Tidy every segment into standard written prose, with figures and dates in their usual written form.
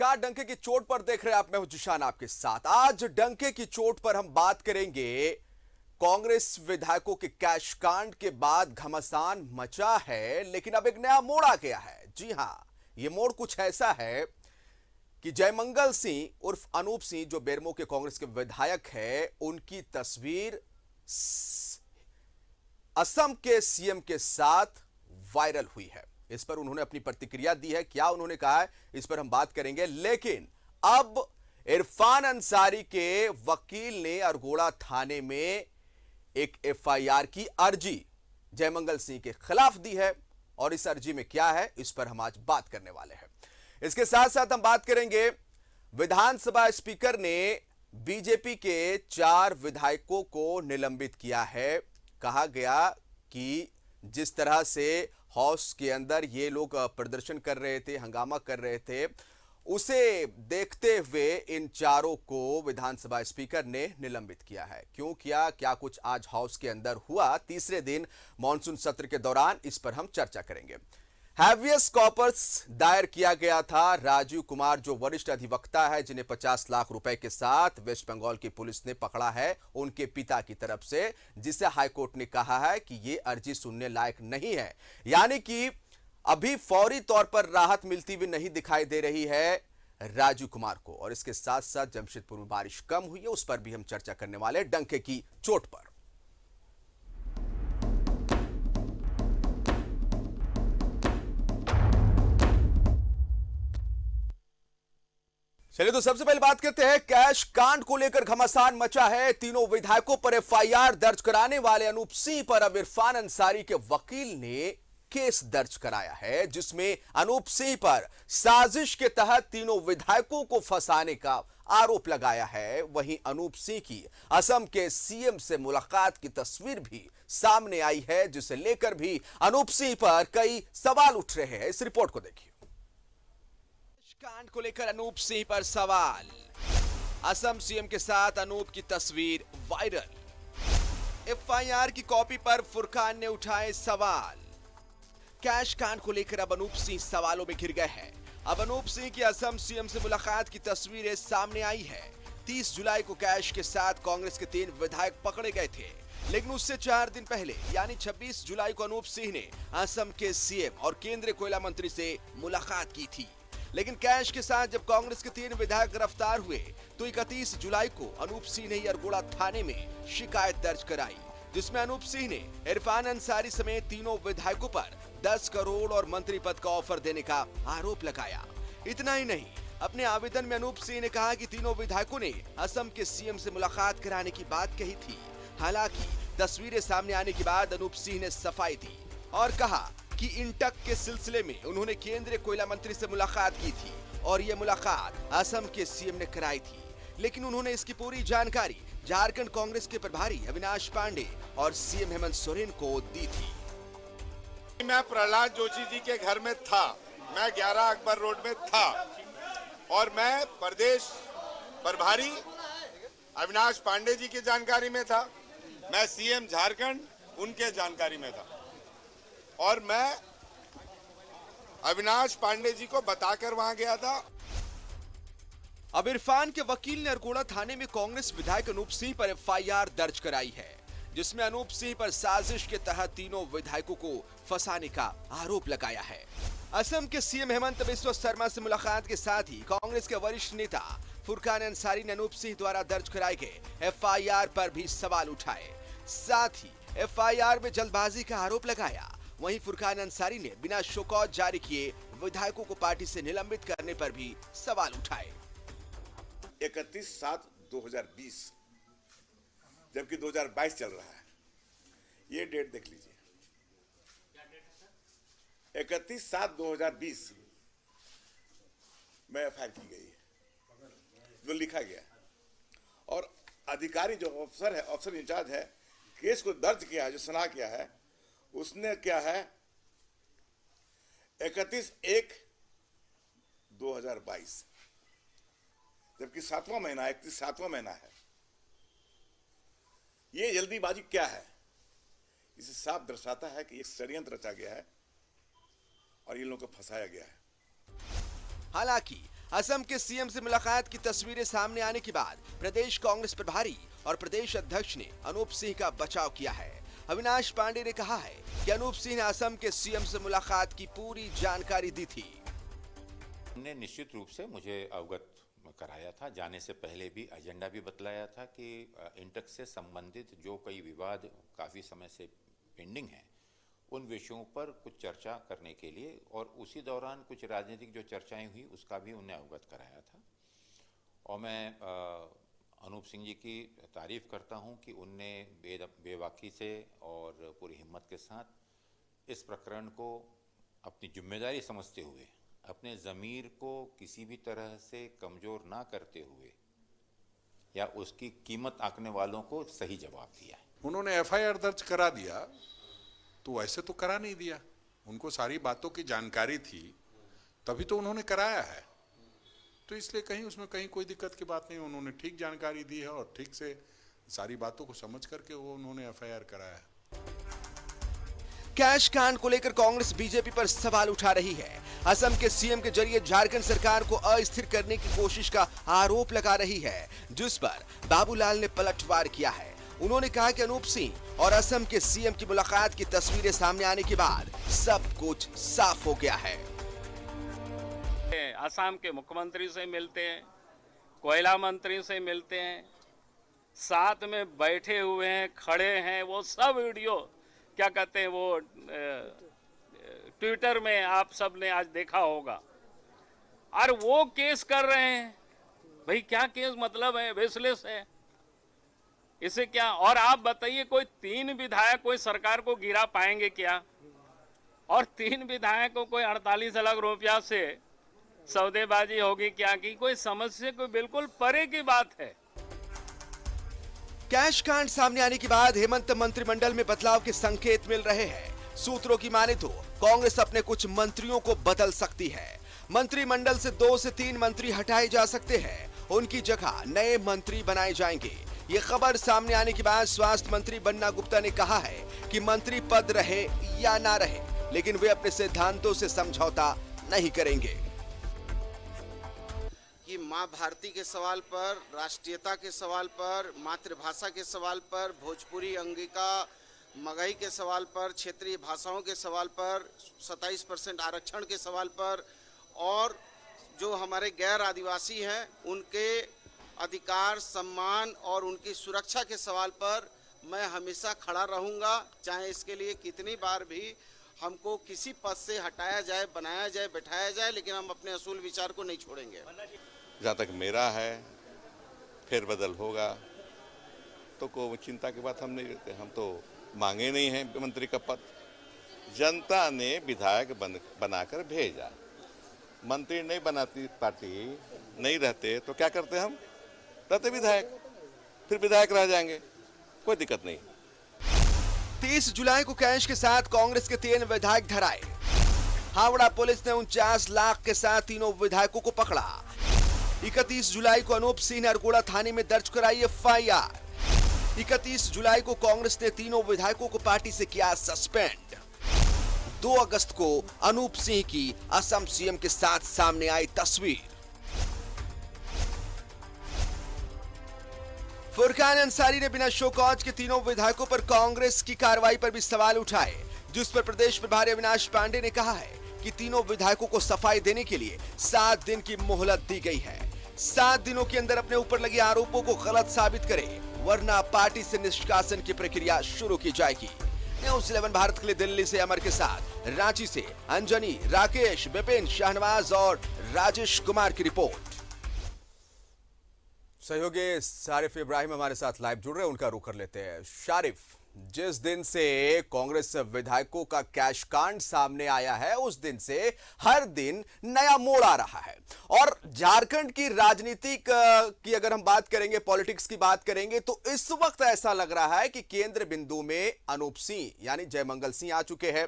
नमस्कार। डंके की चोट पर देख रहे हैं आप, मैं हूं जिशान आपके साथ। आज डंके की चोट पर हम बात करेंगे। कांग्रेस विधायकों के कैश कांड के बाद घमासान मचा है, लेकिन अब एक नया मोड़ आ गया है। जी हां, यह मोड़ कुछ ऐसा है कि जयमंगल सिंह उर्फ अनूप सिंह, जो बेरमो के कांग्रेस के विधायक है, उनकी तस्वीर असम के सीएम के साथ वायरल हुई है। इस पर उन्होंने अपनी प्रतिक्रिया दी है। क्या उन्होंने कहा है, इस पर हम बात करेंगे। लेकिन अब इरफान अंसारी के वकील ने अरगोड़ा थाने में एक एफआईआर की अर्जी जयमंगल सिंह के खिलाफ दी है, और इस अर्जी में क्या है, इस पर हम आज बात करने वाले हैं। इसके साथ साथ हम बात करेंगे, विधानसभा स्पीकर ने बीजेपी के 4 विधायकों को निलंबित किया है। कहा गया कि जिस तरह से हाउस के अंदर ये लोग प्रदर्शन कर रहे थे, हंगामा कर रहे थे, उसे देखते हुए इन चारों को विधानसभा स्पीकर ने निलंबित किया है। क्यों किया, क्या कुछ आज हाउस के अंदर हुआ तीसरे दिन मॉनसून सत्र के दौरान, इस पर हम चर्चा करेंगे। हैवियस कॉर्पस दायर किया गया था। राजीव कुमार जो वरिष्ठ अधिवक्ता है, जिन्हें 50 लाख रुपए के साथ वेस्ट बंगाल की पुलिस ने पकड़ा है उनके पिता की तरफ से, जिसे हाईकोर्ट ने कहा है कि यह अर्जी सुनने लायक नहीं है। यानी कि अभी फौरी तौर पर राहत मिलती हुई नहीं दिखाई दे रही है राजीव कुमार को। और इसके साथ साथ जमशेदपुर में बारिश कम हुई है, उस पर भी हम चर्चा करने वाले हैं, डंके की चोट पर। चलिए, तो सबसे पहले बात करते हैं, कैश कांड को लेकर घमासान मचा है। तीनों विधायकों पर एफआईआर दर्ज कराने वाले अनूप सिंह पर अब इरफान अंसारी के वकील ने केस दर्ज कराया है, जिसमें अनूप सिंह पर साजिश के तहत तीनों विधायकों को फंसाने का आरोप लगाया है। वहीं अनूप सिंह की असम के सीएम से मुलाकात की तस्वीर भी सामने आई है, जिसे लेकर भी अनूप सिंह पर कई सवाल उठ रहे हैं। इस रिपोर्ट को देखिए। कांड को लेकर अनूप सिंह पर सवाल। असम सीएम के साथ अनूप की तस्वीर वायरल। एफआईआर की कॉपी पर फुरकान ने उठाए सवाल। कैश कांड को लेकर अब अनूप सिंह सवालों में घिर गए हैं। अब अनूप सिंह की असम सीएम से मुलाकात की तस्वीरें सामने आई है। 30 जुलाई को कैश के साथ कांग्रेस के 3 विधायक पकड़े गए थे, लेकिन उससे 4 दिन पहले यानी 26 जुलाई को अनूप सिंह ने असम के सीएम और केंद्रीय कोयला मंत्री से मुलाकात की थी। लेकिन कैश के साथ जब कांग्रेस के 3 विधायक गिरफ्तार हुए, तो 31 जुलाई को अनूप सिंह ने अरगोड़ा थाने में शिकायत दर्ज कराई, जिसमें अनूप सिंह ने इरफान अंसारी समेत तीनों विधायकों पर 10 करोड़ और मंत्री पद का ऑफर देने का आरोप लगाया। इतना ही नहीं, अपने आवेदन में अनूप सिंह ने कहा कि तीनों विधायकों ने असम के सीएम से मुलाकात कराने की बात कही थी। हालांकि तस्वीरें सामने आने के बाद अनूप सिंह ने सफाई दी और कहा कि इंटक के सिलसिले में उन्होंने केंद्रीय कोयला मंत्री से मुलाकात की थी और यह मुलाकात असम के सीएम ने कराई थी। लेकिन उन्होंने इसकी पूरी जानकारी झारखंड कांग्रेस के प्रभारी अविनाश पांडे और सीएम हेमंत सोरेन को दी थी। मैं प्रहलाद जोशी जी के घर में था, मैं 11 अकबर रोड में था और मैं प्रदेश प्रभारी अविनाश पांडे जी की जानकारी में था। मैं सीएम झारखंड उनके जानकारी में था और मैं अविनाश पांडे जी को बताकर वहां गया था। अब इरफान के वकील ने अरगोड़ा थाने में कांग्रेस विधायक अनूप सिंह पर एफआईआर दर्ज कराई है, जिसमें अनूप सिंह पर साजिश के तहत तीनों विधायकों को फंसाने का आरोप लगाया है। असम के सीएम हेमंत बिस्वा शर्मा से मुलाकात के साथ ही कांग्रेस के वरिष्ठ नेता फुरकान अंसारी ने अनूप सिंह द्वारा दर्ज कराए गए एफआईआर पर भी सवाल उठाए। साथ ही एफआईआर में जल्दबाजी का आरोप लगाया। वहीं फुरकान अंसारी ने बिना शोकॉज जारी किए विधायकों को पार्टी से निलंबित करने पर भी सवाल उठाए। 31/7/2020, जबकि 2022 चल रहा है, ये डेट देख लीजिए। 31/7/2020 में एफआईआर की गई है, जो लिखा गया है, और अधिकारी जो अफसर है, अफसर इंचार्ज है, केस को दर्ज किया है, जो सुना किया है, उसने क्या है 31/1/2022, जबकि 7वां महीना 31/7वां महीना है। ये जल्दीबाजी क्या है? इसे साफ दर्शाता है कि एक षड्यंत्र रचा गया है और इन लोगों को फंसाया गया है। हालांकि असम के सीएम से मुलाकात की तस्वीरें सामने आने के बाद प्रदेश कांग्रेस प्रभारी और प्रदेश अध्यक्ष ने अनूप सिंह का बचाव किया है। अविनाश पांडे ने कहा है कि अनूप सिंह ने असम के सीएम से मुलाकात की पूरी जानकारी दी थी। उन्होंने निश्चित रूप से मुझे अवगत कराया था, जाने से पहले भी एजेंडा भी बतलाया था कि इंटक से संबंधित जो कई विवाद काफ़ी समय से पेंडिंग हैं उन विषयों पर कुछ चर्चा करने के लिए, और उसी दौरान कुछ राजनीतिक जो चर्चाएं हुई उसका भी उन्हें अवगत कराया था। और मैं अनूप सिंह जी की तारीफ़ करता हूं कि उनने बेबाकी से और पूरी हिम्मत के साथ इस प्रकरण को अपनी जिम्मेदारी समझते हुए, अपने ज़मीर को किसी भी तरह से कमज़ोर ना करते हुए या उसकी कीमत आंकने वालों को सही जवाब दिया है। उन्होंने एफआईआर दर्ज करा दिया तो ऐसे तो करा नहीं दिया, उनको सारी बातों की जानकारी थी तभी तो उन्होंने कराया है, तो इसलिए कहीं उसमें कहीं कोई दिक्कत की बात नहीं। उन्होंने ठीक जानकारी दी है और ठीक से सारी बातों को समझ करके वो उन्होंने एफआईआर कराया है। कैश कांड को लेकर कांग्रेस बीजेपी पर सवाल उठा रही है। असम के सीएम के जरिए झारखंड सरकार को अस्थिर करने की कोशिश का आरोप लगा रही है, जिस पर बाबूलाल ने पलटवार किया है। उन्होंने कहा कि अनूप सिंह और असम के सीएम की मुलाकात की तस्वीरें सामने आने के बाद सब कुछ साफ हो गया है। असम के मुख्यमंत्री से मिलते हैं, कोयला मंत्री से मिलते हैं, साथ में बैठे हुए हैं, खड़े हैं, वो सब वीडियो क्या कहते हैं वो ट्विटर में आप सब ने आज देखा होगा। और वो केस कर रहे हैं, भाई क्या केस मतलब है, बेसलेस है, इसे क्या। और आप बताइए कोई 3 विधायक कोई सरकार को गिरा पाएंगे क्या? और 3 विधायक को कोई 48 लाख रुपया से सौदेबाजी होगी क्या? कि कोई समझ से कोई बिल्कुल परे की बात है। कैश कांड सामने आने के बाद हेमंत मंत्रिमंडल में बदलाव के संकेत मिल रहे हैं। सूत्रों की माने तो कांग्रेस अपने कुछ मंत्रियों को बदल सकती है। मंत्रिमंडल से 2 से 3 मंत्री हटाए जा सकते हैं, उनकी जगह नए मंत्री बनाए जाएंगे। ये खबर सामने आने के बाद स्वास्थ्य मंत्री बन्ना गुप्ता ने कहा है कि मंत्री पद रहे या ना रहे, लेकिन वे अपने सिद्धांतों से समझौता नहीं करेंगे। कि माँ भारती के सवाल पर, राष्ट्रीयता के सवाल पर, मातृभाषा के सवाल पर, भोजपुरी अंगिका मगही के सवाल पर, क्षेत्रीय भाषाओं के सवाल पर, 27% आरक्षण के सवाल पर, और जो हमारे गैर आदिवासी हैं उनके अधिकार, सम्मान और उनकी सुरक्षा के सवाल पर मैं हमेशा खड़ा रहूँगा, चाहे इसके लिए कितनी बार भी हमको किसी पद से हटाया जाए, बनाया जाए, बैठाया जाए, लेकिन हम अपने असूल विचार को नहीं छोड़ेंगे। जहाँ तक मेरा है फेरबदल होगा तो कोई चिंता की बात हम नहीं करते। हम तो मांगे नहीं हैं मंत्री का पद, जनता ने विधायक बनाकर भेजा। मंत्री नहीं बनाती पार्टी, नहीं रहते तो क्या करते हम? रहते विधायक, फिर विधायक रह जाएंगे, कोई दिक्कत नहीं। 30 जुलाई को कैश के साथ कांग्रेस के 3 विधायक धराए। हावड़ा पुलिस ने 49 लाख के साथ तीनों विधायकों को पकड़ा। 31 जुलाई को अनूप सिंह ने अरगोड़ा थाने में दर्ज कराई एफआईआर। 31 जुलाई को कांग्रेस ने तीनों विधायकों को पार्टी से किया सस्पेंड। 2 अगस्त को अनूप सिंह की असम सीएम के साथ सामने आई तस्वीर। फुरकान अंसारी ने बिना शोकॉज के तीनों विधायकों पर कांग्रेस की कार्रवाई पर भी सवाल उठाए, जिस पर प्रदेश प्रभारी अविनाश पांडे ने कहा है कि तीनों विधायकों को सफाई देने के लिए 7 दिन की मोहलत दी गई है। 7 दिनों के अंदर अपने ऊपर लगे आरोपों को गलत साबित करें, वरना पार्टी से निष्कासन की प्रक्रिया शुरू की जाएगी। न्यूज़ 11 भारत के लिए दिल्ली से अमर के साथ रांची से अंजनी, राकेश, विपिन, शाहनवाज और राजेश कुमार की रिपोर्ट। सहयोगी शारिफ इब्राहिम हमारे साथ लाइव जुड़ रहे हैं, उनका रुख कर लेते हैं। शारिफ, जिस दिन से कांग्रेस विधायकों का कैश कांड सामने आया है उस दिन से हर दिन नया मोड़ आ रहा है, और झारखंड की राजनीति की अगर हम बात करेंगे, पॉलिटिक्स की बात करेंगे, तो इस वक्त ऐसा लग रहा है कि केंद्र बिंदु में अनूप सिंह यानी जयमंगल सिंह आ चुके हैं,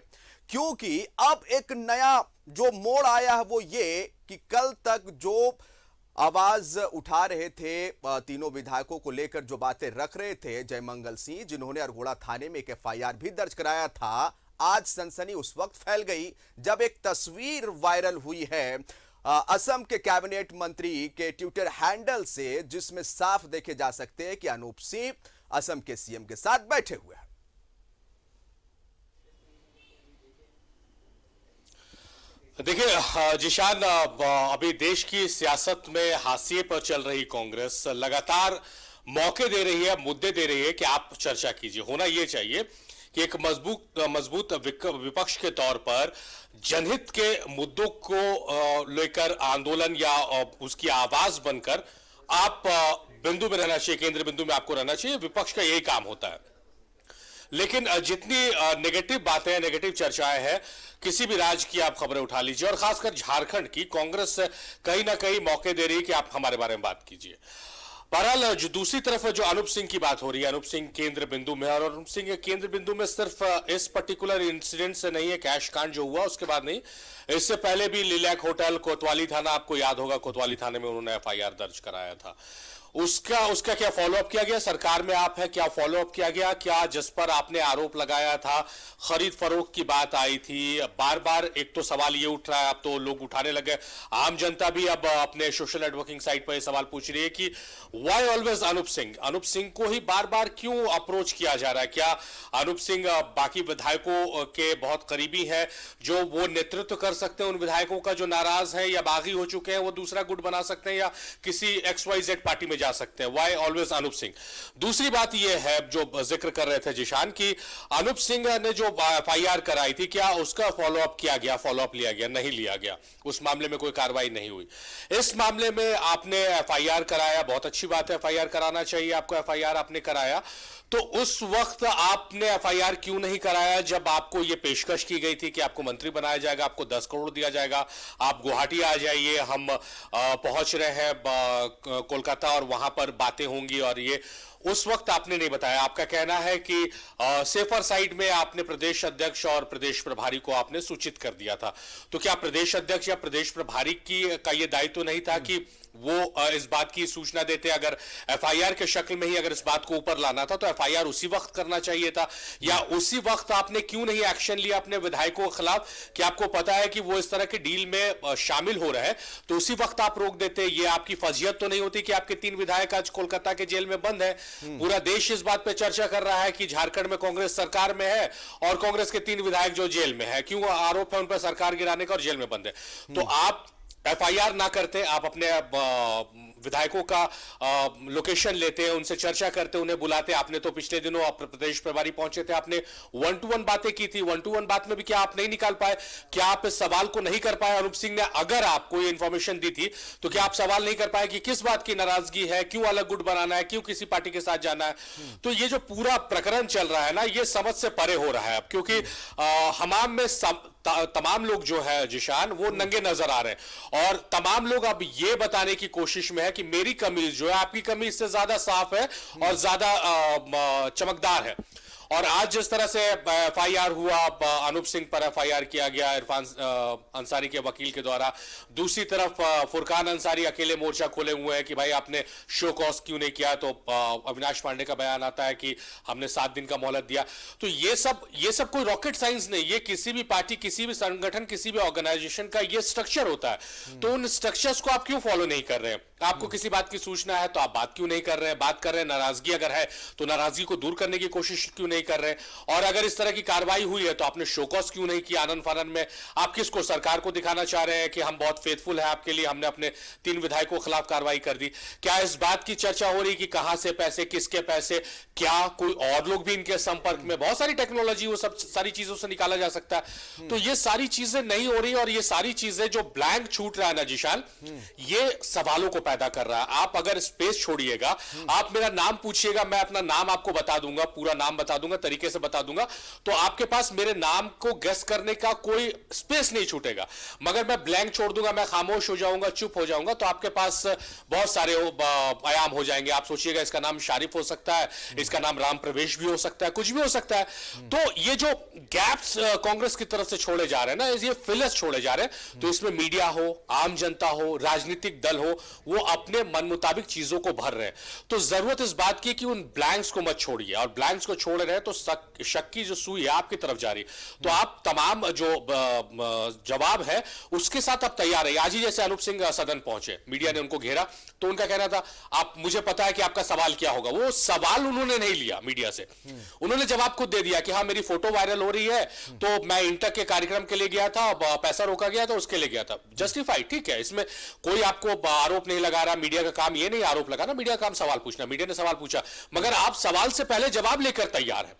क्योंकि अब एक नया जो मोड़ आया है वो ये कि कल तक जो आवाज उठा रहे थे तीनों विधायकों को लेकर, जो बातें रख रहे थे जयमंगल सिंह, जिन्होंने अरगोड़ा थाने में एक एफआईआर भी दर्ज कराया था, आज सनसनी उस वक्त फैल गई जब एक तस्वीर वायरल हुई है असम के कैबिनेट मंत्री के ट्विटर हैंडल से, जिसमें साफ देखे जा सकते हैं कि अनूप सिंह असम के सीएम के साथ बैठे हुए हैं। देखिए जिशान, अभी देश की सियासत में हाशिए पर चल रही कांग्रेस लगातार मौके दे रही है, मुद्दे दे रही है कि आप चर्चा कीजिए। होना यह चाहिए कि एक मजबूत विपक्ष के तौर पर जनहित के मुद्दों को लेकर आंदोलन या उसकी आवाज बनकर आप बिंदु में रहना चाहिए, केंद्र बिंदु में आपको रहना चाहिए। विपक्ष का यही काम होता है। लेकिन जितनी नेगेटिव बातें, नेगेटिव चर्चाएं हैं, किसी भी राज्य की आप खबरें उठा लीजिए और खासकर झारखंड की, कांग्रेस कहीं ना कहीं मौके दे रही है कि आप हमारे बारे में बात कीजिए। बहरहाल जो दूसरी तरफ जो अनूप सिंह की बात हो रही है, अनूप सिंह केंद्र बिंदु में, और अनूप सिंह केंद्र बिंदु में सिर्फ इस पर्टिकुलर इंसिडेंट से नहीं है, कैश कांड जो हुआ उसके बाद नहीं, इससे पहले भी लिलैक होटल कोतवाली थाना, आपको याद होगा कोतवाली थाने में उन्होंने एफआईआर दर्ज कराया था। उसका क्या फॉलोअप किया गया? सरकार में आप है, क्या फॉलोअप किया गया? क्या जिस पर आपने आरोप लगाया था, खरीद फरोख्त की बात आई थी, बार बार एक तो सवाल ये उठ रहा है, अब तो लोग उठाने लगे, आम जनता भी अब अपने सोशल नेटवर्किंग साइट पर ये सवाल पूछ रही है कि व्हाई ऑलवेज अनूप सिंह को ही बार बार क्यों अप्रोच किया जा रहा है? क्या अनूप सिंह बाकी विधायकों के बहुत करीबी है, जो वो नेतृत्व कर सकते हैं उन विधायकों का जो नाराज है या बागी हो चुके हैं, वो दूसरा गुट बना सकते हैं या किसी XYZ पार्टी में जा सकते हैं? Why always Anoop Singh? दूसरी बात यह है जो जिक्र कर रहे थे जिशान की, अनूप सिंह ने जो एफआईआर कराई थी, क्या उसका फॉलोअप किया गया, फॉलोअप लिया गया? नहीं लिया गया। उस मामले में कोई कार्रवाई नहीं हुई। इस मामले में आपने एफआईआर कराया, बहुत अच्छी बात है, एफआईआर कराना चाहिए आपको, एफआईआर आपने कराया, तो उस वक्त आपने एफआईआर क्यों नहीं कराया जब आपको यह पेशकश की गई थी कि आपको मंत्री बनाया जाएगा, आपको 10 करोड़ दिया जाएगा, आप गुवाहाटी आ जाइए, हम पहुंच रहे हैं कोलकाता और वहां पर बातें होंगी, और ये उस वक्त आपने नहीं बताया। आपका कहना है कि सेफर साइड में आपने प्रदेश अध्यक्ष और प्रदेश प्रभारी को आपने सूचित कर दिया था। तो क्या प्रदेश अध्यक्ष या प्रदेश प्रभारी का यह दायित्व नहीं था कि वो इस बात की सूचना देते? अगर एफआईआर के शक्ल में ही अगर इस बात को ऊपर लाना था तो एफआईआर उसी वक्त करना चाहिए था, या उसी वक्त आपने क्यों नहीं एक्शन लिया अपने विधायकों के खिलाफ कि आपको पता है कि वो इस तरह के डील में शामिल हो रहे हैं, तो उसी वक्त आप रोक देते? ये आपकी फजीयत तो नहीं होती कि आपके 3 विधायक आज कोलकाता के जेल में बंद है? पूरा देश इस बात पे चर्चा कर रहा है कि झारखंड में कांग्रेस सरकार में है और कांग्रेस के 3 विधायक जो जेल में है, क्यों आरोप है उन पर सरकार गिराने का और जेल में बंद है। तो आप एफआईआर ना करते, आप अपने विधायकों का लोकेशन लेते, उनसे चर्चा करते, उन्हें बुलाते। आपने तो पिछले दिनों प्रदेश प्रभारी पहुंचे थे, आपने 1-to-1 बातें की थी, 1-to-1 बात में भी क्या आप नहीं निकाल पाए? क्या आप इस सवाल को नहीं कर पाए? अनूप सिंह ने अगर आपको ये इंफॉर्मेशन दी थी तो क्या आप सवाल नहीं कर पाए कि किस बात की नाराजगी है, क्यों अलग गुट बनाना है, क्यों किसी पार्टी के साथ जाना है? तो ये जो पूरा प्रकरण चल रहा है ना, ये समझ से परे हो रहा है अब, क्योंकि हमाम में तमाम लोग जो है जिशान, वो नंगे नजर आ रहे हैं और तमाम लोग अब ये बताने की कोशिश में है कि मेरी कमीज जो है आपकी कमीज से ज्यादा साफ है और ज्यादा चमकदार है। और आज जिस तरह से एफआईआर हुआ, अनूप सिंह पर एफआईआर किया गया इरफान अंसारी के वकील के द्वारा, दूसरी तरफ फुरकान अंसारी अकेले मोर्चा खोले हुए हैं कि भाई आपने शो कॉज क्यों नहीं किया, तो अविनाश पांडे का बयान आता है कि हमने 7 दिन का मोहलत दिया। तो ये सब कोई रॉकेट साइंस नहीं, ये किसी भी पार्टी, किसी भी संगठन, किसी भी ऑर्गेनाइजेशन का ये स्ट्रक्चर होता है। तो उन स्ट्रक्चर्स को आप क्यों फॉलो नहीं कर रहे हैं? आपको किसी बात की सूचना है तो आप बात क्यों नहीं कर रहे हैं? बात कर रहे हैं, नाराजगी अगर है तो नाराजगी को दूर करने की कोशिश क्यों नहीं कर रहे हैं? और अगर इस तरह की कार्रवाई हुई है तो आपने शोकॉस क्यों नहीं किया आनंद फानन में? आप किसको, सरकार को दिखाना चाह रहे हैं कि हम बहुत फेथफुल है आपके लिए, हमने अपने 3 विधायकों के खिलाफ कार्रवाई कर दी? क्या इस बात की चर्चा हो रही कि कहां से पैसे, किसके पैसे, क्या कोई और लोग भी इनके संपर्क में? बहुत सारी टेक्नोलॉजी, वो सब सारी चीजों से निकाला जा सकता है। तो ये सारी चीजें नहीं हो रही और ये सारी चीजें जो ब्लैंक छूट रहा है ना जिशान, ये सवालों को पैदा कर रहा है। आप अगर स्पेस छोड़िएगा, आप मेरा नाम पूछिएगा, मैं अपना नाम आपको बता दूंगा, पूरा नाम बता दूंगा, तरीके से बता दूंगा, तो आपके पास मेरे नाम को गेस करने का कोई स्पेस नहीं छूटेगा। मगर मैं ब्लैंक छोड़ दूंगा, मैं खामोश हो जाऊंगा, चुप हो जाऊंगा, तो आपके पास बहुत सारे आयाम हो जाएंगे। आप सोचिएगा इसका नाम शारिफ हो सकता है, इसका नाम राम प्रवेश भी हो सकता है, कुछ भी हो सकता है। तो ये जो गैप्स कांग्रेस की तरफ से छोड़े जा रहे हैं ना, ये फिलर्स छोड़े जा रहे हैं, तो इसमें मीडिया हो, आम जनता हो, राजनीतिक दल हो, वो अपने मन मुताबिक चीजों को भर रहे हैं। तो जरूरत इस बात की कि उन ब्लैंक्स को मत छोड़िए, और ब्लैंक्स को छोड़ रहे हैं तो शक की जो सुई है आपकी तरफ जा रही है। तो आप तमाम जो जवाब है उसके साथ आप तैयार है। आज ही जैसे अनूप सिंह सदन पहुंचे, मीडिया ने उनको घेरा तो उनका कहना था आप, मुझे पता है कि आपका सवाल क्या होगा। वो सवाल उन्होंने नहीं लिया मीडिया से, उन्होंने जवाब खुद दे दिया कि हाँ मेरी फोटो वायरल हो रही है तो मैं इंटर के कार्यक्रम के लिए गया था, पैसा रोका गया था उसके लिए गया था। जस्टिफाइड, ठीक है, इसमें कोई आपको आरोप नहीं लगा रहा। मीडिया का काम ये नहीं आरोप लगाना, मीडिया का काम सवाल पूछना। मीडिया ने सवाल पूछा मगर आप सवाल से पहले जवाब लेकर तैयार है।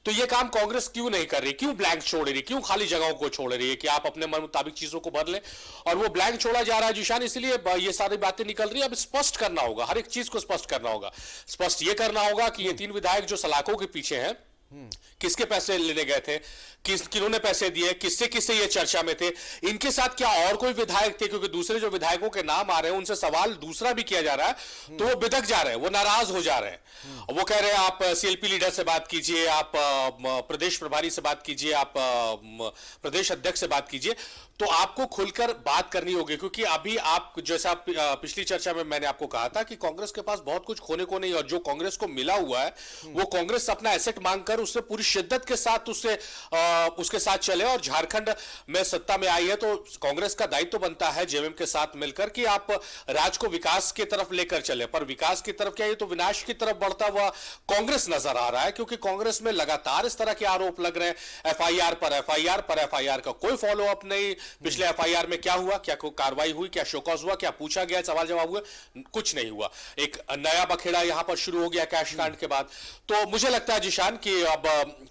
तो ये काम कांग्रेस क्यों नहीं कर रही, क्यों ब्लैंक छोड़ रही, क्यों खाली जगहों को छोड़ रही है कि आप अपने मन मुताबिक चीजों को भर ले। और वो ब्लैंक छोड़ा जा रहा है जिशान, इसलिए ये सारी बातें निकल रही है। अब स्पष्ट करना होगा, हर एक चीज को स्पष्ट करना होगा। स्पष्ट ये करना होगा कि ये 3 विधायक जो सलाखों के पीछे हैं, किसके पैसे लेने गए थे, किन्होंने पैसे दिए, किससे किससे ये चर्चा में थे, इनके साथ क्या और कोई विधायक थे, क्योंकि दूसरे जो विधायकों के नाम आ रहे हैं उनसे सवाल दूसरा भी किया जा रहा है तो वो बिदक जा रहे हैं, वो नाराज हो जा रहे हैं। वो कह रहे हैं आप सीएलपी लीडर से बात कीजिए, आप प्रदेश प्रभारी से बात कीजिए, आप प्रदेश अध्यक्ष से बात कीजिए। तो आपको खुलकर बात करनी होगी, क्योंकि अभी आप जैसा पिछली चर्चा में मैंने आपको कहा था कि कांग्रेस के पास बहुत कुछ खोने को नहीं, और जो कांग्रेस को मिला हुआ है वो कांग्रेस अपना एसेट मांगकर उससे पूरी शिद्दत के साथ उसके साथ चले। और झारखंड में सत्ता में आई है तो कांग्रेस का दायित्व बनता है जेएमएम के साथ मिलकर कि आप राज्य को विकास की तरफ लेकर चले। पर विकास की तरफ क्या, ये तो विनाश की तरफ बढ़ता हुआ कांग्रेस नजर आ रहा है, क्योंकि कांग्रेस में लगातार इस तरह के आरोप लग रहे हैं। एफआईआर पर एफआईआर का कोई फॉलो अप नहीं। पिछले एफआईआर में क्या हुआ, क्या कोई कार्रवाई हुई, क्या शोकॉज हुआ, क्या पूछा गया, सवाल जवाब हुए, कुछ नहीं हुआ। एक नया बखेड़ा यहां पर शुरू हो गया कैश कांड के बाद। तो मुझे लगता है जिशान कि अब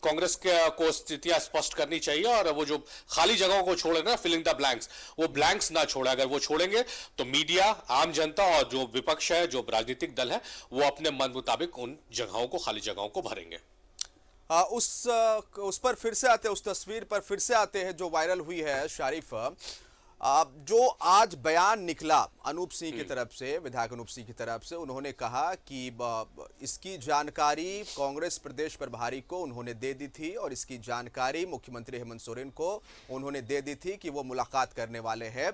कांग्रेस को स्थितियां स्पष्ट करनी चाहिए, और वो जो खाली जगहों को छोड़े ना, फिलिंग द ब्लैंक्स, वो ब्लैंक्स ना छोड़े। अगर वो छोड़ेंगे तो मीडिया, आम जनता और जो विपक्ष है, जो राजनीतिक दल है, वो अपने मन मुताबिक उन जगहों को, खाली जगहों को भरेंगे। उस पर फिर से आते हैं, उस तस्वीर पर फिर से आते हैं जो वायरल हुई है शारिफ। जो आज बयान निकला अनूप सिंह की तरफ से, विधायक अनूप सिंह की तरफ से, उन्होंने कहा कि इसकी जानकारी कांग्रेस प्रदेश प्रभारी को उन्होंने दे दी थी और इसकी जानकारी मुख्यमंत्री हेमंत सोरेन को उन्होंने दे दी थी कि वो मुलाकात करने वाले हैं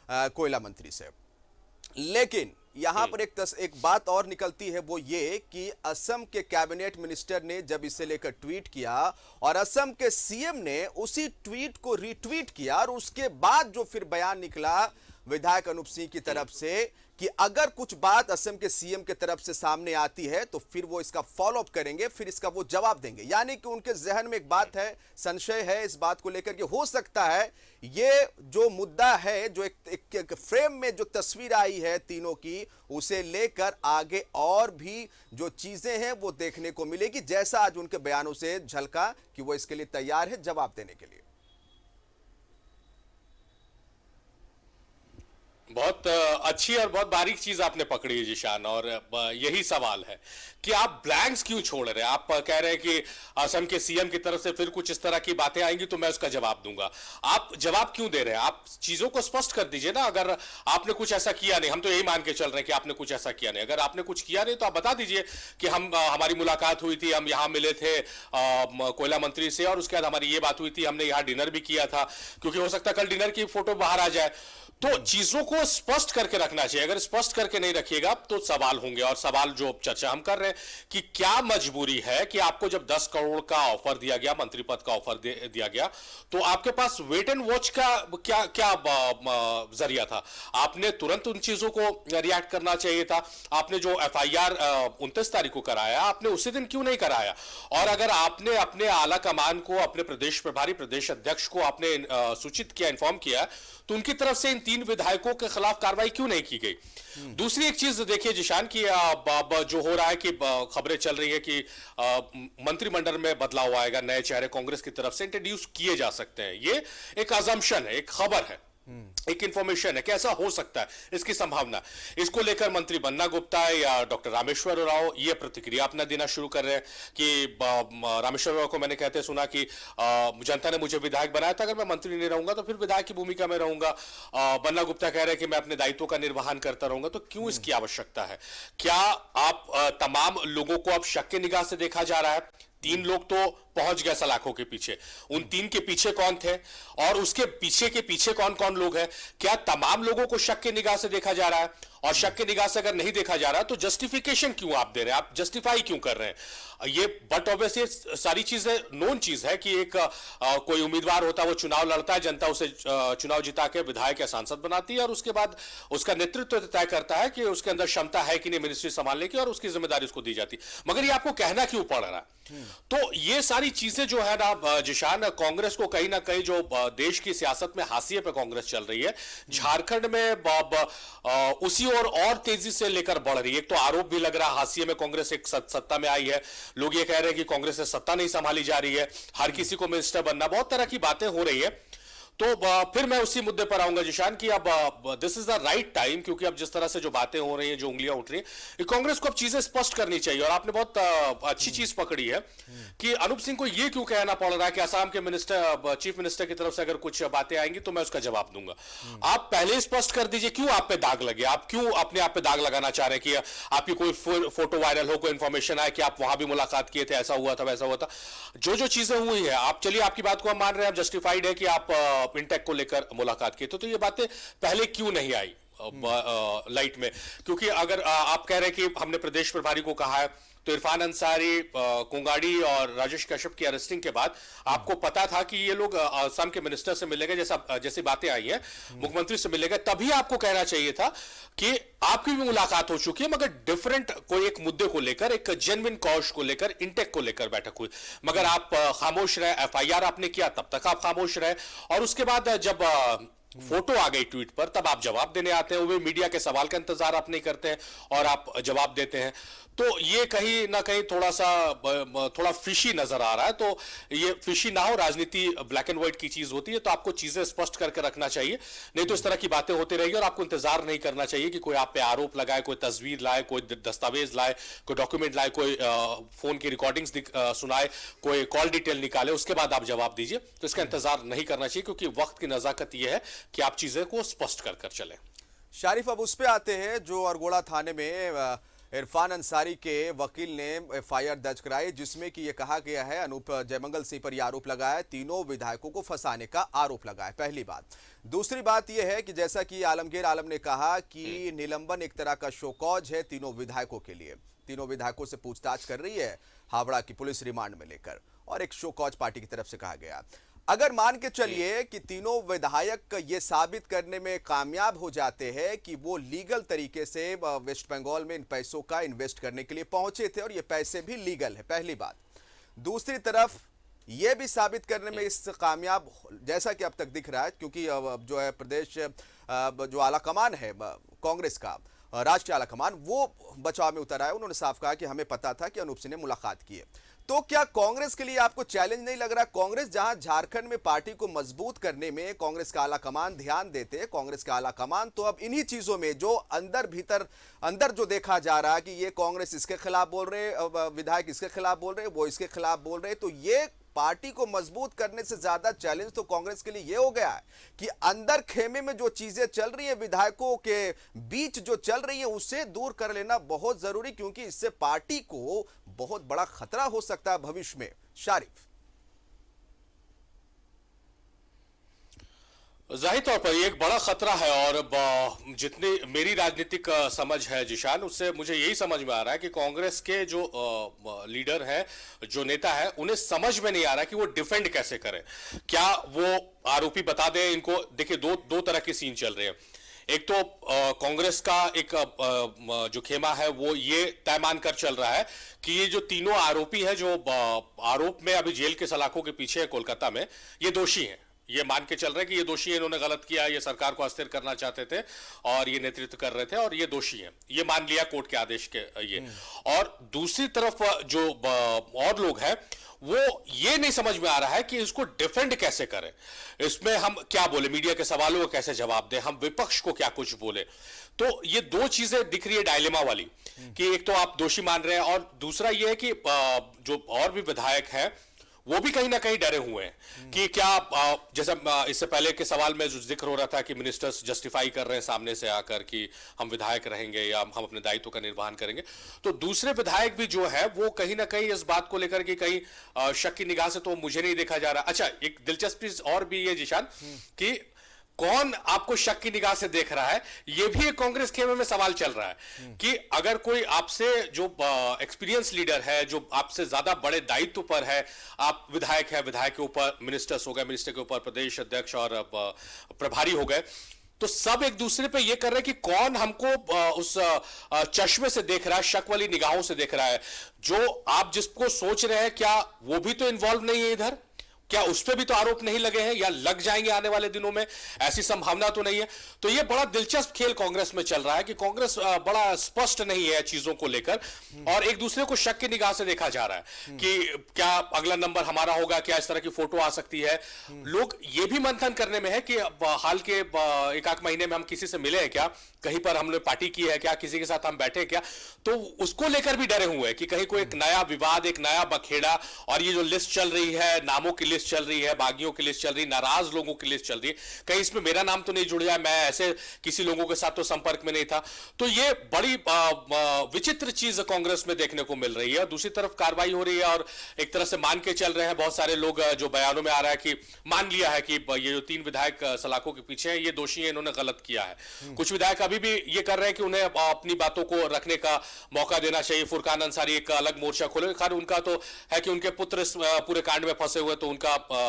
कोयला मंत्री से। लेकिन यहां पर एक बात और निकलती है, वो ये कि असम के कैबिनेट मिनिस्टर ने जब इसे लेकर ट्वीट किया और असम के सीएम ने उसी ट्वीट को रीट्वीट किया, और उसके बाद जो फिर बयान निकला विधायक अनूप सिंह की तरफ से कि अगर कुछ बात असम के सीएम के तरफ से सामने आती है तो फिर वो इसका फॉलो अप करेंगे, फिर इसका वो जवाब देंगे। यानी कि उनके जहन में एक बात है, संशय है इस बात को लेकर कि हो सकता है ये जो मुद्दा है, जो एक फ्रेम में जो तस्वीर आई है तीनों की, उसे लेकर आगे और भी जो चीजें हैं वो देखने को मिलेगी, जैसा आज उनके बयानों से झलका कि वो इसके लिए तैयार है जवाब देने के लिए। बहुत अच्छी और बहुत बारीक चीज आपने पकड़ी है जिशान, और यही सवाल है कि आप ब्लैंक्स क्यों छोड़ रहे हैं। आप कह रहे हैं कि असम के सीएम की तरफ से फिर कुछ इस तरह की बातें आएंगी तो मैं उसका जवाब दूंगा। आप जवाब क्यों दे रहे हैं? आप चीजों को स्पष्ट कर दीजिए ना। अगर आपने कुछ ऐसा किया नहीं, हम तो यही मान के चल रहे हैं कि आपने कुछ ऐसा किया नहीं। अगर आपने कुछ किया नहीं तो आप बता दीजिए कि हमारी मुलाकात हुई थी, हम यहाँ मिले थे कोयला मंत्री से, और उसके बाद हमारी ये बात हुई थी, हमने यहाँ डिनर भी किया था, क्योंकि हो सकता है कल डिनर की फोटो बाहर आ जाए। तो चीजों को स्पष्ट करके रखना चाहिए। अगर स्पष्ट करके नहीं रखिएगा तो सवाल होंगे, और सवाल जो चर्चा हम कर रहे हैं कि क्या मजबूरी है कि आपको जब 10 करोड़ का ऑफर दिया गया, मंत्री पद का ऑफर दिया गया, तो आपके पास वेट एंड वॉच का क्या जरिया था? आपने तुरंत उन चीजों को रिएक्ट करना चाहिए था। आपने जो एफआईआर 29 तारीख को कराया, आपने उसी दिन क्यों नहीं कराया? और अगर आपने अपने आला कमान को, अपने प्रदेश प्रभारी, प्रदेश अध्यक्ष को आपने सूचित किया, इन्फॉर्म किया, तो उनकी तरफ से इन 3 विधायकों के खिलाफ कार्रवाई क्यों नहीं की गई? दूसरी एक चीज देखिए जिशान की जो हो रहा है कि खबरें चल रही है कि मंत्रिमंडल में बदलाव आएगा, नए चेहरे कांग्रेस की तरफ से इंट्रोड्यूस किए जा सकते हैं। ये एक अजम्पशन है, एक खबर है, एक इंफॉर्मेशन है कि ऐसा हो सकता है, इसकी संभावना। इसको लेकर मंत्री बन्ना गुप्ता या डॉक्टर रामेश्वर राव ये प्रतिक्रिया अपना देना शुरू कर रहे हैं कि रामेश्वर राव को मैंने कहते सुना कि जनता ने मुझे विधायक बनाया था, अगर मैं मंत्री नहीं रहूंगा तो फिर विधायक की भूमिका में रहूंगा। बन्ना गुप्ता कह रहे हैं कि मैं अपने दायित्वों का निर्वहन करता रहूंगा। तो क्यों इसकी आवश्यकता है? क्या आप तमाम लोगों को अब शक की निगाह से देखा जा रहा है? 3 लोग तो पहुंच गए सलाखों के पीछे, उन 3 के पीछे कौन थे और उसके पीछे के पीछे कौन कौन लोग हैं? क्या तमाम लोगों को शक की निगाह से देखा जा रहा है? और शक की निगाह से अगर नहीं देखा जा रहा तो जस्टिफिकेशन क्यों आप दे रहे हैं, आप जस्टिफाई क्यों कर रहे हैं? ये बट ऑब्वियसली सारी चीजें नोन चीज है कि एक कोई उम्मीदवार होता है, वो चुनाव लड़ता है, जनता उसे चुनाव जिता के विधायक या सांसद बनाती है और उसके बाद उसका नेतृत्व तय करता है कि उसके अंदर क्षमता है कि नहीं मिनिस्ट्री संभालने की, और उसकी जिम्मेदारी उसको दी जाती। मगर ये आपको कहना क्यों पड़ रहा है? तो ये सारी चीजें जो है ना जिशान, कांग्रेस को कहीं ना कहीं जो देश की सियासत में हाशिए पे कांग्रेस चल रही है, झारखंड में उसी और तेजी से लेकर बढ़ रही है। एक तो आरोप भी लग रहा है हाशिए में कांग्रेस एक सत्ता में आई है, लोग ये कह रहे हैं कि कांग्रेस से सत्ता नहीं संभाली जा रही है, हर किसी को मिनिस्टर बनना, बहुत तरह की बातें हो रही है। तो फिर मैं उसी मुद्दे पर आऊंगा जिशान कि अब this is the right time, क्योंकि अब जिस तरह से जो बातें हो रही हैं, जो उंगलियां उठ रही हैं, कांग्रेस को अब चीजें स्पष्ट करनी चाहिए। और आपने बहुत अच्छी चीज पकड़ी है कि अनूप सिंह को यह क्यों कहना पड़ रहा है कि असम के मिनिस्टर, चीफ मिनिस्टर की तरफ से अगर कुछ बातें आएंगी तो मैं उसका जवाब दूंगा। आप पहले स्पष्ट कर दीजिए क्यों आप पे दाग लगे, आप क्यों अपने आप पे दाग लगाना चाह रहे हैं कि आपकी कोई फोटो वायरल हो, कोई इंफॉर्मेशन आए कि आप वहां भी मुलाकात किए थे, ऐसा हुआ था वैसा हुआ था। जो चीजें हुई है, आप चलिए आपकी बात को हम मान रहे हैं, जस्टिफाइड है कि आप इंटेक को लेकर मुलाकात की, तो ये बातें पहले क्यों नहीं आई लाइट में? क्योंकि अगर आप कह रहे हैं कि हमने प्रदेश प्रभारी को कहा है, तो इरफान अंसारी, कोंगाड़ी और राजेश कश्यप की अरेस्टिंग के बाद आपको पता था कि ये लोग असम के मिनिस्टर से मिलेंगे, जैसी बातें आई हैं, मुख्यमंत्री से मिलेंगे, तभी आपको कहना चाहिए था कि आपकी भी मुलाकात हो चुकी है, मगर डिफरेंट कोई एक मुद्दे को लेकर, एक जेन्युइन कॉज को लेकर, इंटेक को लेकर बैठक हुई, मगर आप खामोश रहे। एफआईआर आपने किया, तब तक आप खामोश रहे, और उसके बाद जब फोटो आ गई ट्वीट पर, तब आप जवाब देने आते हैं। वो भी मीडिया के सवाल का इंतजार आप नहीं करते हैं और आप जवाब देते हैं। तो ये कहीं ना कहीं थोड़ा फिशी नजर आ रहा है। तो ये फिशी ना हो, राजनीति ब्लैक एंड व्हाइट की चीज होती है, तो आपको चीजें स्पष्ट करके रखना चाहिए, नहीं तो इस तरह की बातें होती रहेगी। और आपको इंतजार नहीं करना चाहिए कि कोई आप पे आरोप लगाए, कोई तस्वीर लाए, कोई दस्तावेज लाए, कोई डॉक्यूमेंट लाए, कोई फोन की रिकॉर्डिंग्स सुनाए, कोई कॉल डिटेल निकाले, उसके बाद आप जवाब दीजिए। तो इसका इंतजार नहीं करना चाहिए, क्योंकि वक्त की नजाकत यह है कि आप चीजें को स्पष्ट कर चलें। शारिफ, अब उस पे आते हैं जो अरगोड़ा थाने में इरफान अंसारी के वकील ने एफआईआर दर्ज कराई, जिसमें कि यह कहा गया है अनूप जयमंगल सिंह पर यह आरोप लगा है, तीनों विधायकों को फंसाने का आरोप लगा है। पहली बात। दूसरी बात यह है कि जैसा कि आलमगीर आलम ने कहा कि निलंबन एक तरह का शोकॉज है तीनों विधायकों के लिए। तीनों विधायकों से पूछताछ कर रही है हावड़ा की पुलिस रिमांड में लेकर, और एक शोकॉज पार्टी की तरफ से कहा गया। अगर मान के चलिए कि तीनों विधायक ये साबित करने में कामयाब हो जाते हैं कि वो लीगल तरीके से वेस्ट बंगाल में इन पैसों का इन्वेस्ट करने के लिए पहुंचे थे और ये पैसे भी लीगल है, पहली बात। दूसरी तरफ ये भी साबित करने में इस कामयाब, जैसा कि अब तक दिख रहा है, क्योंकि जो है प्रदेश जो आलाकमान है कांग्रेस का, राष्ट्रीय आलाकमान, वो बचाव में उतर आया। उन्होंने साफ कहा कि हमें पता था कि अनूप सिंह ने मुलाकात की है। तो क्या कांग्रेस के लिए आपको चैलेंज नहीं लग रहा? कांग्रेस जहां झारखंड में पार्टी को मजबूत करने में कांग्रेस का आला कमान ध्यान देते हैं, कांग्रेस का आला कमान तो अब इन्हीं चीजों में जो अंदर जो देखा जा रहा है कि ये कांग्रेस इसके खिलाफ बोल रहे, विधायक इसके खिलाफ बोल रहे, वो इसके खिलाफ बोल रहे, तो ये पार्टी को मजबूत करने से ज्यादा चैलेंज तो कांग्रेस के लिए यह हो गया है कि अंदर खेमे में जो चीजें चल रही है, विधायकों के बीच जो चल रही है, उसे दूर कर लेना बहुत जरूरी, क्योंकि इससे पार्टी को बहुत बड़ा खतरा हो सकता है भविष्य में। शारिफ, जाहिर तौर पर ये एक बड़ा खतरा है, और जितनी मेरी राजनीतिक समझ है जिशान, उससे मुझे यही समझ में आ रहा है कि कांग्रेस के जो लीडर है, जो नेता है, उन्हें समझ में नहीं आ रहा कि वो डिफेंड कैसे करें। क्या वो आरोपी बता दें इनको? देखिए, दो तरह के सीन चल रहे हैं। एक तो कांग्रेस का एक जो खेमा है वो ये तय मानकर चल रहा है कि ये जो तीनों आरोपी हैं, जो आरोप में अभी जेल के सलाखों के पीछे है कोलकाता में, ये दोषी हैं। ये मान के चल रहे हैं कि ये दोषी है, इन्होंने गलत किया, ये सरकार को अस्थिर करना चाहते थे और ये नेतृत्व कर रहे थे, और ये दोषी हैं, ये मान लिया कोर्ट के आदेश के ये। और दूसरी तरफ जो और लोग हैं, वो ये नहीं समझ में आ रहा है कि इसको डिफेंड कैसे करें, इसमें हम क्या बोले, मीडिया के सवालों को कैसे जवाब दें, हम विपक्ष को क्या कुछ बोले। तो ये दो चीजें दिख रही है डायलेमा वाली, कि एक तो आप दोषी मान रहे हैं, और दूसरा ये है कि जो और भी विधायक हैं वो भी कहीं ना कहीं डरे हुए हैं कि क्या, जैसा इससे पहले के सवाल में जो जिक्र हो रहा था कि मिनिस्टर्स जस्टिफाई कर रहे हैं सामने से आकर कि हम विधायक रहेंगे या हम अपने दायित्व का निर्वहन करेंगे, तो दूसरे विधायक भी जो है वो कहीं ना कहीं इस बात को लेकर कि कहीं शक की निगाह से तो मुझे नहीं देखा जा रहा। अच्छा, एक दिलचस्पी और भी है जिशान कि कौन आपको शक की निगाह से देख रहा है, यह भी एक कांग्रेस खेमे में सवाल चल रहा है कि अगर कोई आपसे जो एक्सपीरियंस लीडर है, जो आपसे ज्यादा बड़े दायित्व पर है, आप विधायक है, विधायक के ऊपर मिनिस्टर्स हो गए, मिनिस्टर के ऊपर प्रदेश अध्यक्ष और प्रभारी हो गए, तो सब एक दूसरे पे ये कर रहे हैं कि कौन हमको उस चश्मे से देख रहा है, शक वाली निगाहों से देख रहा है। जो आप जिसको सोच रहे हैं, क्या वो भी तो इन्वॉल्व नहीं है इधर? क्या उस पर भी तो आरोप नहीं लगे हैं या लग जाएंगे आने वाले दिनों में? ऐसी संभावना तो नहीं है। तो ये बड़ा दिलचस्प खेल कांग्रेस में चल रहा है कि कांग्रेस बड़ा स्पष्ट नहीं है चीजों को लेकर और एक दूसरे को शक की निगाह से देखा जा रहा है कि क्या अगला नंबर हमारा होगा, क्या इस तरह की फोटो आ सकती है। लोग ये भी मंथन करने में है कि हाल के एक आध महीने में हम किसी से मिले हैं क्या, कहीं पर हमने पार्टी की है क्या, किसी के साथ हम बैठे हैं क्या, तो उसको लेकर भी डरे हुए हैं कि कहीं कोई एक नया विवाद, एक नया बखेड़ा, और ये जो लिस्ट चल रही है, नामों की लिस्ट चल रही है, बागियों की लिस्ट चल रही है, नाराज लोगों की लिस्ट चल रही है, कहीं इसमें मेरा नाम तो नहीं जुड़ जाए, मैं ऐसे किसी लोगों के साथ तो संपर्क में नहीं था। तो ये बड़ी विचित्र चीज कांग्रेस में देखने को मिल रही है। दूसरी तरफ कार्रवाई हो रही है और एक तरह से मान के चल रहे हैं बहुत सारे लोग, जो बयानों में आ रहा है कि मान लिया है कि ये जो 3 विधायक सलाखों के पीछे हैं, ये दोषी हैं, इन्होंने गलत किया है। कुछ विधायक अभी भी ये कर रहे हैं कि उन्हें अपनी बातों को रखने का मौका देना चाहिए। फुरकान अंसारी एक अलग मोर्चा खोले, खैर उनका तो है कि उनके पुत्र पूरे कांड में फंसे हुए, तो उनका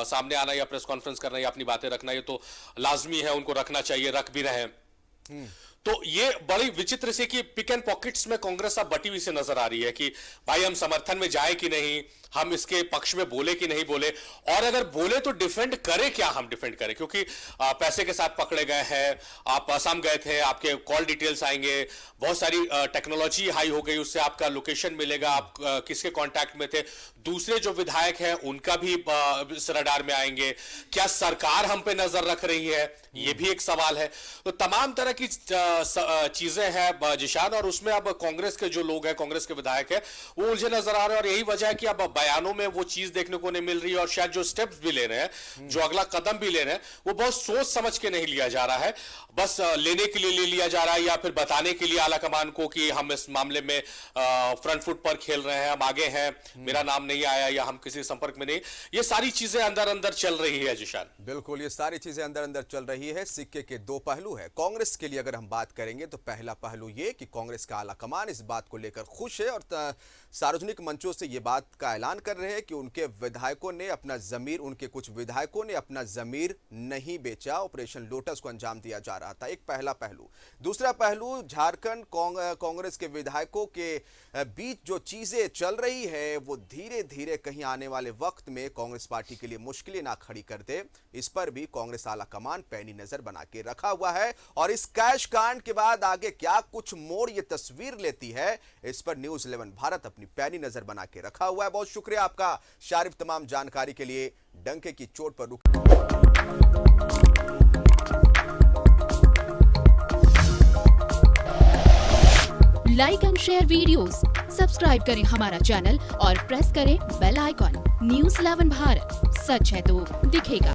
सामने आना या प्रेस कॉन्फ्रेंस करना या अपनी बातें रखना, ये तो लाजमी है, उनको रखना चाहिए, रख भी रहे हैं। तो ये बड़ी विचित्र से कि पिक एंड पॉकेट्स में कांग्रेस अब बटी हुई से नजर आ रही है कि भाई हम समर्थन में जाए कि नहीं, हम इसके पक्ष में बोले कि नहीं बोले, और अगर बोले तो डिफेंड करें क्या, हम डिफेंड करें, क्योंकि पैसे के साथ पकड़े गए हैं, आप असम गए थे, आपके कॉल डिटेल्स आएंगे, बहुत सारी टेक्नोलॉजी हाई हो गई, उससे आपका लोकेशन मिलेगा, आप किसके कांटेक्ट में थे, दूसरे जो विधायक हैं उनका भी रडार में आएंगे, क्या सरकार हम पे नजर रख रही है, ये भी एक सवाल है। तो तमाम तरह की चीजें हैं जिशान, और उसमें अब कांग्रेस के जो लोग हैं, कांग्रेस के विधायक हैं, वो उलझे नजर आ रहे हैं, और यही वजह है कि अब बयानों में वो चीज देखने को नहीं मिल रही है, और शायद जो स्टेप्स भी ले रहे हैं, जो अगला कदम भी ले रहे हैं, वो बहुत सोच समझ के नहीं लिया जा रहा है, बस लेने के लिए ले लिया जा रहा है, या फिर बताने के लिए आला कमान को कि हम इस मामले में फ्रंट फुट पर खेल रहे हैं, हम आगे हैं, मेरा नाम नहीं आया या हम किसी संपर्क में नहीं। ये सारी चीजें अंदर अंदर चल रही है जिशान। बिल्कुल, ये सारी चीजें अंदर अंदर चल रही है। सिक्के के 2 पहलू है। कांग्रेस के लिए अगर हम बात करेंगे तो पहला पहलू ये कि कांग्रेस का आला कमान इस बात को लेकर खुश है और सार्वजनिक मंचों से ये बात का ऐलान कर रहे हैं कि उनके विधायकों ने अपना जमीर, उनके कुछ विधायकों ने अपना जमीर नहीं बेचा, ऑपरेशन लोटस को अंजाम दिया जा रहा था। एक पहला पहलू। दूसरा पहलू, झारखंड कांग्रेस के विधायकों के बीच जो चीजें चल रही है वो धीरे धीरे कहीं आने वाले वक्त में कांग्रेस पार्टी के लिए मुश्किलें ना खड़ी कर दे, इस पर भी कांग्रेस आला कमान पैनी नजर बना के रखा हुआ है। और इस कैश कांड के बाद आगे क्या कुछ मोड़ ये तस्वीर लेती है, इस पर न्यूज़ 11 भारत अपनी पैनी नजर बना के रखा हुआ है। बहुत शुक्रिया आपका शारिफ, तमाम जानकारी के लिए। डंके की चोट पर रुक like and share videos, subscribe करें हमारा चैनल और प्रेस करें बेल आइकॉन। न्यूज़ 11 भारत, सच है तो दिखेगा।